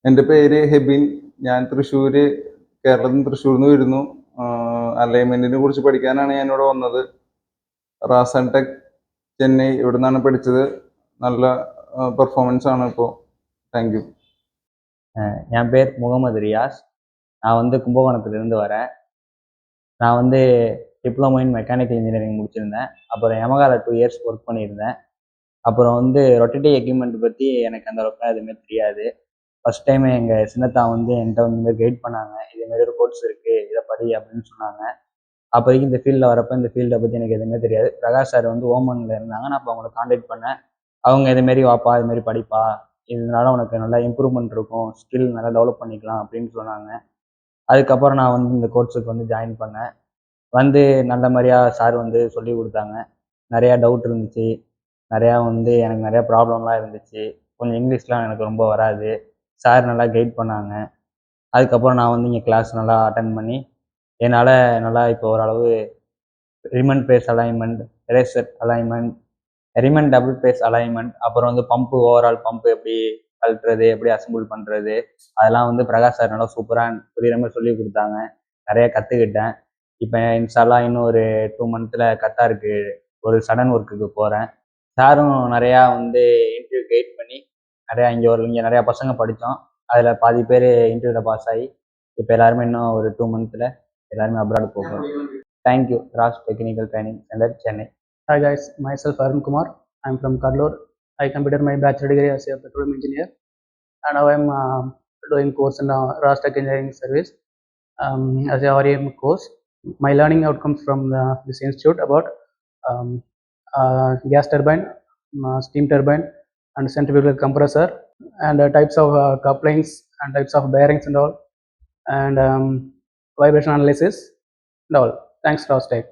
എൻ്റെ പേര് ഹെബിൻ. ഞാൻ തൃശ്ശൂര്, കേരളത്തിൽ തൃശ്ശൂരിൽ നിന്ന് വരുന്നു. അലൈൻമെന്റിനെ കുറിച്ച് പഠിക്കാനാണ് ഞാൻ ഇവിടെ വന്നത്. റാസൻ ടെക് ചെന്നൈ ഇവിടെ നിന്നാണ് പഠിച്ചത്. നല്ല പെർഫോമൻസ് ആണ് ഇപ്പോൾ. Thank you. என் பேர் முகமது ரியாஸ். நான் வந்து கும்பகோணத்துலேருந்து வரேன். நான் வந்து டிப்ளமோ இன் மெக்கானிக்கல் இன்ஜினியரிங் முடிச்சிருந்தேன். அப்புறம் யமகால 2 இயர்ஸ் ஒர்க் பண்ணியிருந்தேன். அப்புறம் வந்து ரொட்டேட்டிவ் எக்யூப்மெண்ட் பற்றி எனக்கு அந்த அளவுக்கு எதுவுமே தெரியாது. ஃபஸ்ட் டைம் எங்கள் சின்னத்தா வந்து என்கிட்ட வந்து கைட் பண்ணாங்க. இதேமாரி ஒரு கோர்ஸ் இருக்குது, இதை படி அப்படின்னு சொன்னாங்க. அப்போதைக்கு இந்த ஃபீல்டில் வரப்போ இந்த ஃபீல்டை பற்றி எனக்கு எதுவுமே தெரியாது. பிரகாஷ் சார் வந்து ஓமனில் இருந்தாங்க. நான் அப்போ அவங்கள காண்டாக்ட் பண்ணேன். அவங்க இதுமாரி வாப்பா, இதுமாரி படிப்பா, இதனால உனக்கு நல்லா இம்ப்ரூவ்மெண்ட் இருக்கும், ஸ்கில் நல்லா டெவலப் பண்ணிக்கலாம் அப்படின்னு சொன்னாங்க. அதுக்கப்புறம் நான் வந்து இந்த கோர்ஸுக்கு வந்து ஜாயின் பண்ணேன். வந்து நல்ல மாதிரியாக சார் வந்து சொல்லி கொடுத்தாங்க. நிறையா டவுட் இருந்துச்சு, நிறையா வந்து எனக்கு நிறையா ப்ராப்ளம்லாம் இருந்துச்சு. கொஞ்சம் இங்கிலீஷ்லாம் எனக்கு ரொம்ப வராது. சார் நல்லா கைட் பண்ணாங்க. அதுக்கப்புறம் நான் வந்து இங்கே கிளாஸ் நல்லா அட்டன் பண்ணி என்னால் நல்லா இப்போ ஓரளவு ரிமன் பேஸ் அலைன்மெண்ட், ரேசர் அலைன்மெண்ட், ரிமன் டபுள் பேஸ் அலைன்மெண்ட், அப்புறம் வந்து பம்பு, ஓவரால் பம்பு எப்படி கழட்டுறது, எப்படி அசம்பிள் பண்ணுறது, அதெல்லாம் வந்து பிரகாஷ் சார் நல்லா சூப்பராக புரியுற மாதிரி சொல்லி கொடுத்தாங்க. நிறைய கற்றுக்கிட்டேன். இப்போ இன்ஷால்லா இன்னும் ஒரு 2 மந்த்தில் கத்தாருக்கு ஒரு சடன் ஒர்க்குக்கு போகிறேன். சாரும் நிறையா வந்து இன்டர்வியூ கைட் பண்ணி இங்கே நிறையா பசங்க படித்தோம். அதில் பாதி பேர் இன்டர்வியூவில் பாஸ் ஆகி இப்போ எல்லாருமே இன்னும் ஒரு 2 மந்த்தில் எல்லாருமே அப்ராட் போகிறோம். Thank you. Ross technical training centre, Chennai. Hi guys, myself Arun Kumar. I'm from Kadlur. I completed my bachelor degree as a petroleum engineer, and now I'm doing course in RAS Tech Engineering Service as a REM course. My learning outcomes from this institute about gas turbine, steam turbine, and centrifugal compressor, and types of couplings and types of bearings and all, and vibration analysis and all. Thanks, RAS Tech.